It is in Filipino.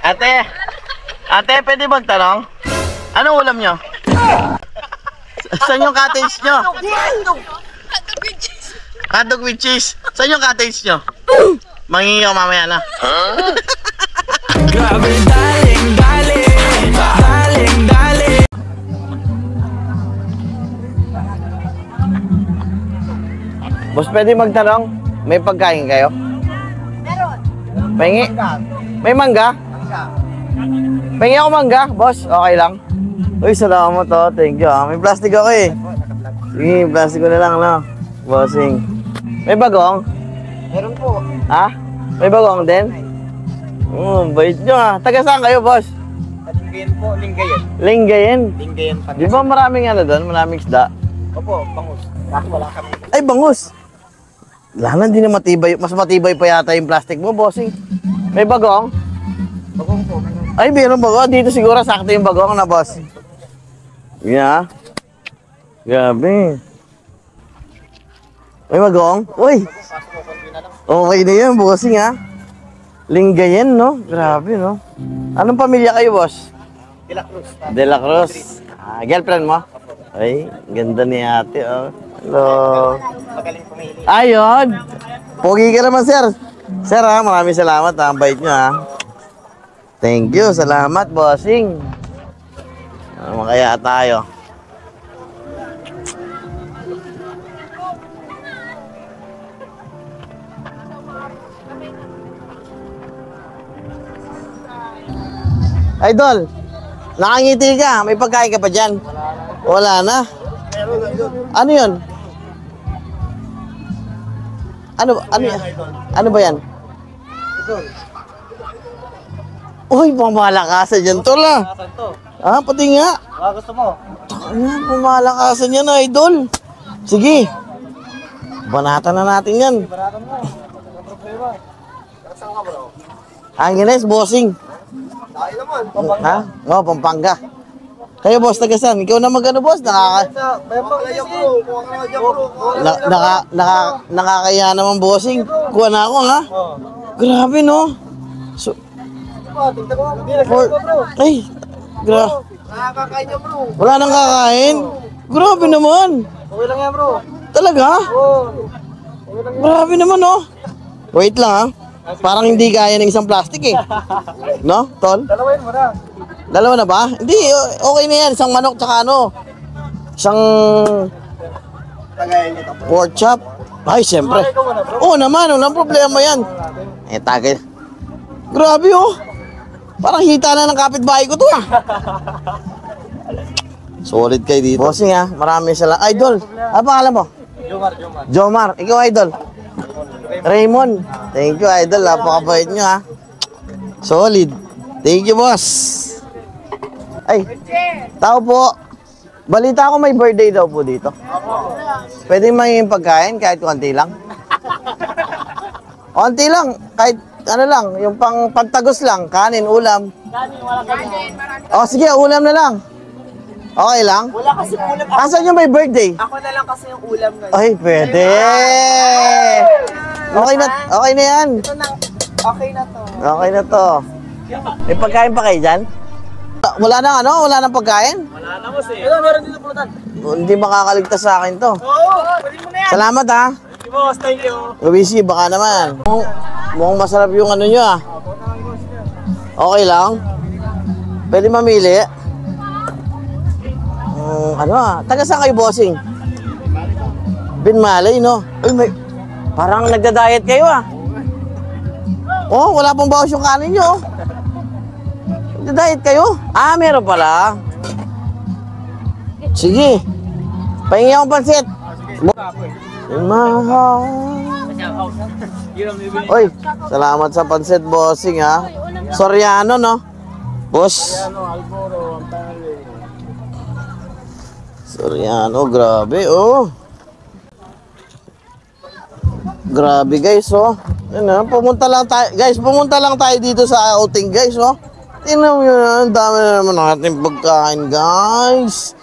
Ate, pwede magtanong? Anong ulam nyo? Saan yung cottage nyo? Hotdog with cheese. Saan yung cottage nyo? Mangingi ako mamaya na. Grabe, daling. Boss, pwede magtanong? May pagkain kayo? Meron. Pengi? May mangga? Pengi ako mangga, boss. Okay lang. Uy, salamat to. Thank you. May plastic ako eh. Sige, plastic ko na lang, no? Bossing. May bagong? Meron po. Ha? May bagong din? Bait nyo ah. Taga saan kayo, boss? Linggayen po, Linggayen. Linggayen? Linggayen pa. Di ba maraming ano doon? Maraming isda? Opo, bangus. Kaso wala kami. Ay, bangus! Wala na, hindi na matibay. Mas matibay pa yata yung plastic mo, bossing. May bagong? Bagong po, meron. Ay, mayroong bagong. Dito siguro sakto yung bagong na, boss. Yeah. Grabe. May bagong? Uy! Okay na yan, bossing ha. Linggayen, no? Grabe, no? Anong pamilya kayo, boss? De La Cruz. De La Cruz. Girlfriend mo? Ay, ganda ni ate, oh. Hello. Magaling pumili. Ayun. Pogi ka naman, sir. Sir, ha? Maraming salamat, ha? Ang bait nyo, ha? Thank you. Salamat, bossing. Ano kaya tayo? Idol, nakangiti ka. May pagkain ka pa dyan? Wala na. Ano yun? Ano ba yan? Uy, pamalakasan dyan, tol ah. Ah, pati nga. Gusto mo? Ayan, pamalakasan yan, idol. Sige. Banatan na natin yan. Baratan mo. Ang problema. Saan ka bro? Angeles, bossing. Tayo naman. Ha? Oo, Pampanga. Kayo, boss, taga saan? Ikaw na magano, boss? Nakakaya naman, bossing. Kuha na ako, ha? Grabe, no? So, ay, Nakakakain niya bro. wala nang kakain. Grabe naman. Okay lang yan bro. Talaga? Oo. Grabe naman, no? Wait lang, ha? Parang hindi kaya ng isang plastic, eh. No, tol? Dalawain mo na. Dalawa na ba? Hindi, okay na yan. Isang manok tsaka ano. Isang Tagayin nito. pork chop. Ay, siyempre. Oo naman, walang problema yan. Eh, tagay. Grabe, oh. Parang hita na ng kapitbahay ko to, ah. Solid kayo dito. Bossing, ha. Maraming salamat. Idol, ano pangalan mo? Jomar. Ikaw, idol. Raymond. Thank you, idol. Napakabait nyo, ha. Solid. Thank you, boss. Ay, tao po. Balita ko may birthday daw po dito. Pwede mangingin pagkain kahit konti lang. Konti lang, kahit ano lang, yung pagtagos lang, kanin, ulam. O sige, ulam na lang. Okay lang? Wala kasi ulam. Asan yung may birthday? Ako na lang kasi yung ulam ngayon. Ay, pwede. Okay na yan. Ito na. Okay na to. Okay na to. May pagkain pa kayo dyan? Wala nang ano? Wala nang pagkain? Wala na boss eh. Ito, meron dito pulutan. Hindi makakaligtas sa akin to. Oo, pwede mo na yan. Salamat, ha. Thank you boss, thank you. Luisi, baka naman. Mukhang masarap yung ano nyo, ah. Okay lang? Pwede mamili? Ano, ah? Taga saan kayo, bossing? Binmalay, no? Uy, parang nagda-diet kayo, ah. Oh, wala pong bawas yung kanin nyo, oh. Nagda-diet kayo? Ah, meron pala. Sige. Pahingi akong pansit. Mahal. Oy, salamat sa pansit, bossing, ha. Soriano, no? Boss. Soriano, grabe, oh. Grabe, guys, oh. Ano, pumunta lang tayo dito sa outing, guys, oh. Tingnan mo yun, ang dami na naman natin pagkain, guys.